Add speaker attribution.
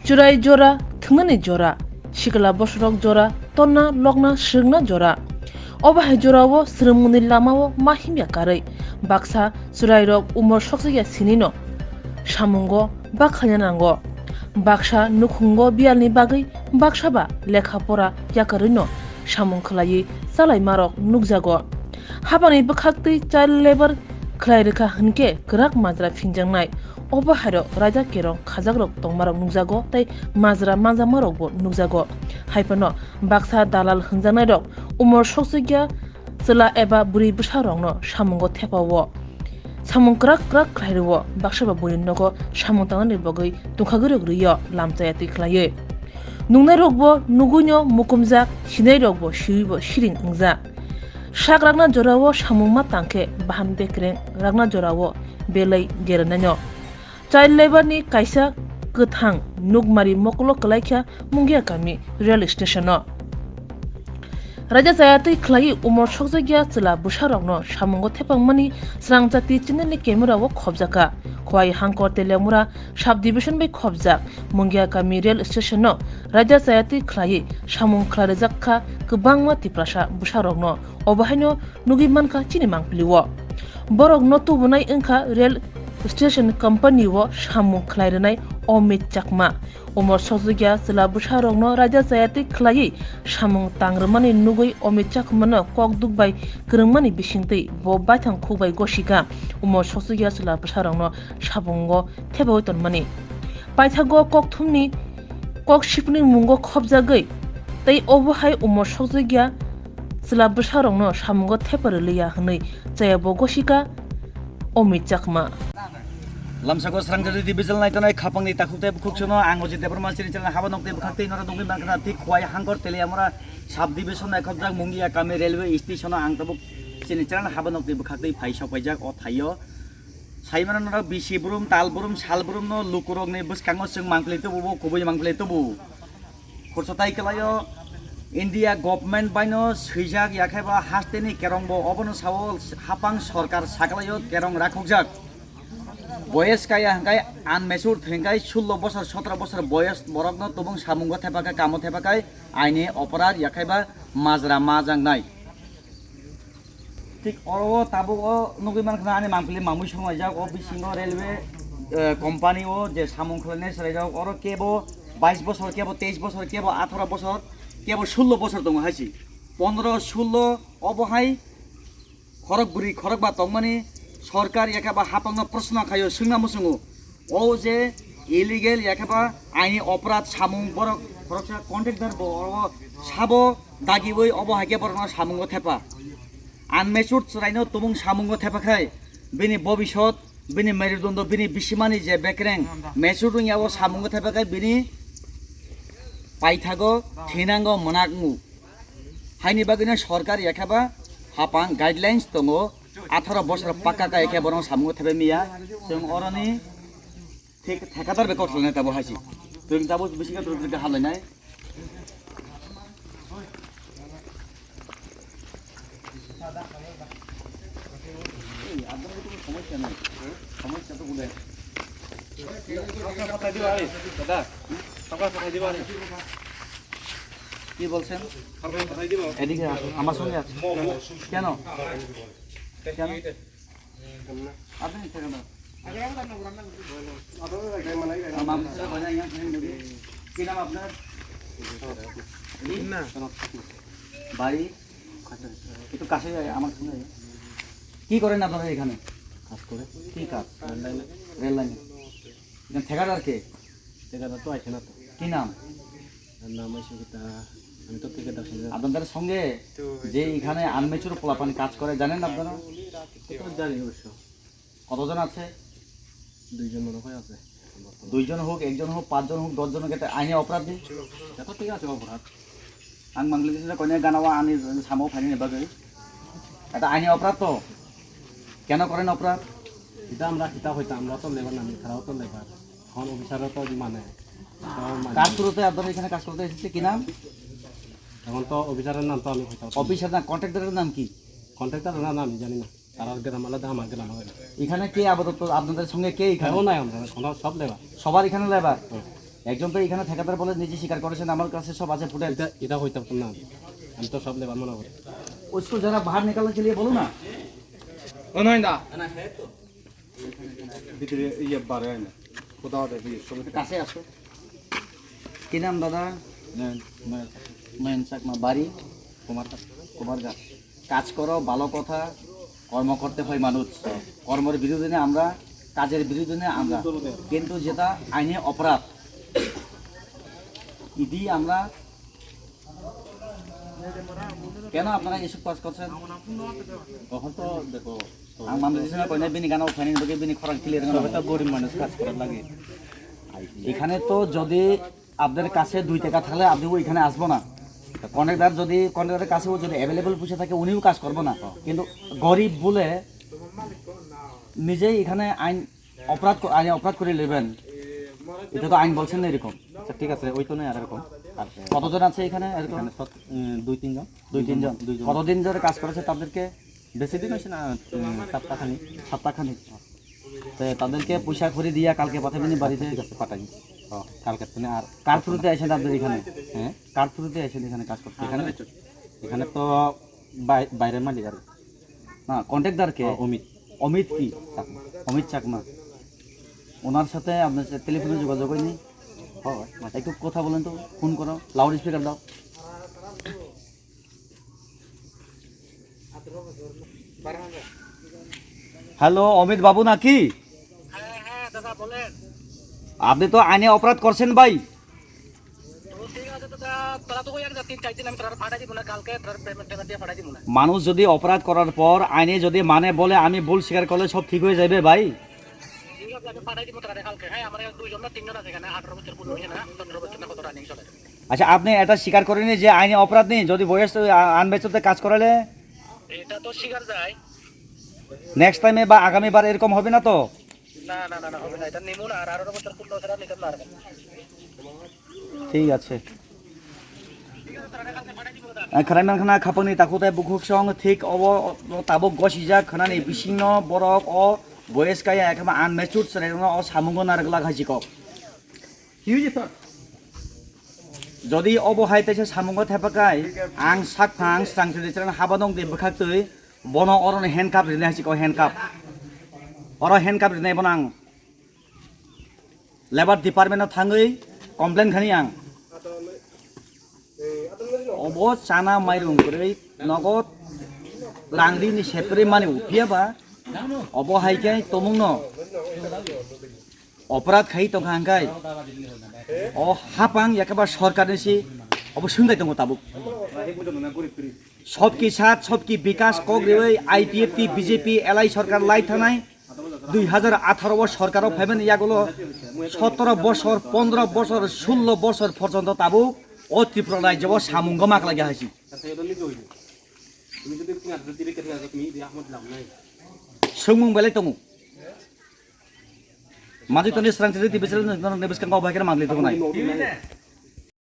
Speaker 1: Churai jora, thungani jora, shikala bosrok jora, tonna lokna shrungna jora. Obahai jorawo srumuni lamao mahimya karai. Baksa Chwrairok Umor Sokya sinino. Samungo bakhanyanango. Baksa nukhungo bialni bagai baksaba lekhapora yakarino. Samung khlai salai marok nukjago. Habani bakhakti child labor Khwlairokha hunke grak majra phinjangnai. Obaharo raja kerong khajagrok tongmarok nukjago tei majra manjamarok bo nukjago. Haipano baksa dalal hunjangnai rok Umor Sokya chela eba buri bwsarokno samungo thepawo. Samung krak khlairwo baksaba buri nogo samung tangnani bagui tongkhagorok riyo lamchayati khlaiye. Nungnai rokbo nugunyo mukumjak hinai rokbo shiwibo shiring ungjak. Shak ragna jorawo samungma tangke bahan bekreng ragna jorawo belai gerananyo. Child labor ni kaisa gothang nugmari mokolo kalaikha Mungiakami rail stationo. Raja Sayati khlai Umor Sokya chela bwsarokno samungo thepangmani Swrangchati channelni camera wo khobjaka. Khwai hangkor telemura sub division bai khobjak Mungiakami rail stationo Raja Sayati khlai samung Khwlairwjagkha kwbangma Twiprasa bwsarokno obahaino nugi manka chini mangpliwo. Borok no tubunai wngkha rail station company wo samung khlairwnai omit chakma. Umor Sokya chela bwsarokno Raja Sayati khlai samung tangrwmani nugui omit chakmano kok dukbai kwrwngmani bisingtwi bo baithang khukbai gosika. Umor Sokya chela bwsarokno sabungo theboi tonmani. Paithago kok thumni kok shipni mungo khobjagui tei obohai Umor Sokya chela bwsarokno samungo theparliya hwnwi chayabo gosika omit chakma.
Speaker 2: Lamsago Swrangchati division naitonai khapangni takhukte bukhuksono angoji deparma chinichana habanokte bukhakte nora dongbi bankana tik khwai hangkor teliamora sub division naikhabjak Mungiakami railway stationo angtabuk chinichana habanokte bukhakte phaisok paijak o thaio saimana nora bisi burum talburum salburum no lukurokni bwskango chung mangpleito bo kubui mangpleito bo khursotai kelayo India government baino swijak yakhaiba hasteni kerongbo obono sawo hapang sarkar saklayo kerong rakhukjak. বয়স কায়া হাঙ্গাই আনমেচুর থেঙ্গাই 16 বছর 17 বছর বয়স বরগ্ন তবং সামুঙ্গ থেপাকা কামো থেপাকাই আইনে অপরাধ ইয়াখাইবা মাজরা মাজাংনাই ঠিক অরো তাবো নগিমান খানা আনি মাংপলি মামুই সময় যাও ও বিসিংহ রেলওয়ে কোম্পানি ও যে সামুং খলাইনে সরাই যাও অরো কেবো 22 বছর কেবো 23 বছর কেবো 18 বছর কেবো 16 বছর দং হাইছি 15 16 অবহাই খরকগুরি খরকবা তংমানি সরকার একেবা হাপাঙ্গ প্রশ্ন খায় সুংনা মুসুঙু ও যে ইলিগেল একেবা আইনি অপরাধ সামুং বড় খরকসা কন্ট্রাক্টর সাবো দাগি ওই অবহাইকে বড় সামুঙ্গ থেপা আনমেচুর চরাইনো তুমুং সামুঙ্গ থেপা খায় বিনি ভবিষ্যৎ বিনি মেরুদণ্ড বিনি বিসিমানি যে বেকরেং মেচুর ইয়াও সামুঙ্গ থেপা খায় বিনি পাইথাগো থিনাঙ্গ মনাকমু হাইনি বাগিনা সরকার একেবা হাপাং গাইডলাইন্স দङ 18 বছর পাক্কা কাইকে বরং সামুঙ্গ থেবে মিয়া जों অরনি ঠিক ঠিকাদার বেকর চলনে তাবো হাসি তুই তাবো বেশিকা তোরকে হালাইনাই এই আপনাদের কোনো সমস্যা নাই সমস্যা তো বলে টাকা পাঠাই দিবা আরে দাদা টাকা পাঠাই দিবা আরে কি বলছেন টাকা পাঠাই দিবা এদিকে আমার সঙ্গে আছে কেন কেন আপনি থেকে দাও কি নাম আপনার বাড়ি একটু কাছে আমার সঙ্গে কি করেন আপনারা এখানে কাজ করে কি কাজ রেল লাইনে ঠিকাদার কে ঠিকাদার তো আছে না তো কি নাম নাম আমি তো ঠিকাদার আপনাদের সঙ্গে যে এখানে আনমেচুর পোলাপানি কাজ করে জানেন আপনারা জানি অবশ্য কতজন আছে দুইজন মনে হয় আছে দুইজন হোক একজন হোক পাঁচজন হোক 10 জন হোক এটা আইনে অপরাধী এত ঠিক আছে অপরাধ আং বাংলাদেশে কনে গানাওয়া আনি সামো ফাইনি নেবাগে এটা আইনে অপরাধ তো কেন করেন অপরাধ এটা আমরা কিতা হইতাম আমরা তো লেবার নামি খারাপ তো লেবার এখন অফিসাররা তো মানে কাজ করতে আপনারা এখানে কাজ করতে এসেছে কি নাম এখন তো অফিসারের নাম তো আমি হইতাম অফিসার না কন্ট্রাক্টরের নাম কি কন্ট্রাক্টরের নাম আমি জানি না তার গ্রাম আলাদা আমার গ্রাম আলাদা এখানে কে আপাতত আপনাদের সঙ্গে কে এখানে নাই আমরা সব লেবার সবার এখানে লেবার একজন তো এখানে ঠিকাদার বলে নিজে স্বীকার করেছেন আমার কাছে সব আছে ফুটেজ।
Speaker 3: এটা হইতে পারতো না, আমি তো সব লেবার মনে করি।
Speaker 2: उसको जरा बाहर निकालने के लिए बोलो ना।
Speaker 3: ভিতরে ইয়ে বারে না কোথাও দেখি সব
Speaker 2: কাছে আসো। কি নাম দাদা? মহেন চাকমা, বাড়ি কুমারঘাট। কাজ করো, ভালো কথা, কর্ম করতে হয় মানুষ। কর্মের বিরুদ্ধে না আমরা, কাজের বিরুদ্ধে না আমরা, কিন্তু যেটা আইনে অপরাধ ইদি আমরা কেন আপনারা এসব কাজ করছেন?
Speaker 3: তখন তো দেখো
Speaker 2: ang mamdisina ko na biniganaw kanin bagay binikharang clear
Speaker 3: সবাই তো গরিব মানুষ, কাজ করার লাগে।
Speaker 2: এখানে তো যদি আপনাদের কাছে 2 টাকা থাকলে আপনি ওইখানে আসবো না। কন্ট্রাক্টর যদি কন্ট্রাক্টরের কাছেও যদি অ্যাভেলেবল পয়সা থাকে উনিও কাজ করবো না, কিন্তু গরিব বলে নিজেই এখানে আইন অপরাধ করে নেবেন, এটা তো আইন বলছেন না এরকম।
Speaker 3: আচ্ছা ঠিক আছে, ওই তো নেই আর এরকম। আর
Speaker 2: কতজন আছে এখানে এরকম?
Speaker 3: 2-3 জন।
Speaker 2: 2-3 জন। কতদিন ধরে কাজ করেছে তাদেরকে?
Speaker 3: বেশি দিন হয়েছে না, সপ্তাহখানি।
Speaker 2: সপ্তাহখানিক। তো তাদেরকে পয়সা করে দিয়া কালকে পাঠাবেন বাড়িতে?
Speaker 3: ঠিক আছে, পাঠাই। কালকে তুমি আর
Speaker 2: কার থ্রুতে আসেন আপনাদের এখানে?
Speaker 3: হ্যাঁ,
Speaker 2: কার থ্রুতে আসেন এখানে কাজ করতে?
Speaker 3: এখানে তো বাইরের মালিক আর
Speaker 2: না, কন্ট্রাক্টরকে
Speaker 3: অমিত
Speaker 2: অমিত কি?
Speaker 3: চাকমা।
Speaker 2: অমিত চাকমা। ওনার সাথে আপনার টেলিফোনে যোগাযোগ হয়নি? একটু কথা বলেন তো, ফোন করো, লাউড স্পিকার দাও। হ্যালো, অমিত বাবু নাকি? আপনি তো আইনে অপরাধ করছেন ভাই। মানুষ যদি অপরাধ করার পর আইনে যদি মানে বলে আমি ভুল স্বীকার করলে সব ঠিক হয়ে যাবে ভাই। আচ্ছা, আপনি এটা স্বীকার করেনি যে আইনে অপরাধ নেই যদি বয়স আনবেচতে কাজ করালে?
Speaker 4: এটা তো স্বীকার যায়।
Speaker 2: নেক্সট টাইমে বা আগামীবার এরকম হবে না তো?
Speaker 4: না না না না, হবে না, এটা নিমু না। আর 18 বছর পূর্ণ হচ্ছে না, নিতাম না আর।
Speaker 2: ঠিক আছে। খারাইমান খানা খাপনি তাকুতাই বুকুক সং ঠিক অব তাবক গসিজা খানানি বিসিন্ন বরক অ বয়স কায়া একেবা আনমেচুর সেরেনো অ সামুঙ্গ নারগলা খাইছিক। যদি অবহাইতেছে সামুঙ্গ থেপাকাই আং সাকফাং স্রাংচুরি হাবা দं দे बखाक्तै बन अरन हेन्डकाप रिने हासिक हेन्डकाप अर हेन्डकाप रिने बन आं लेबार डिपार्टमेन्टआव थाङै कमप्लेन खानि आं अब चाना माइरं गरै नगद रांग्रिनि सेपरे माने उफियाबा अब हाइकाय तमुंनो अपराध खाइ तंखांखाय अ हापां एकेबा सरकारनिसि अब सोंगाय दङ ताबुक सबकी साथ सबकी विकास कग्रियै आईपीएफटी बीजेपी एलआई सरकार लाई थानाय 2018 सरकाराव फाइबेन यागुलो 17 বছর 15 বছর 16 বছর পর্যন্ত তাবুক ও ত্রিপুরা রাজ্য সামুঙ্গ মাকলা গেছে। सोंमुं बेलाय दङ माजै तनि स्रांचति बिसोर नेबस्कां गाव बायकेर मागलि दङ नाय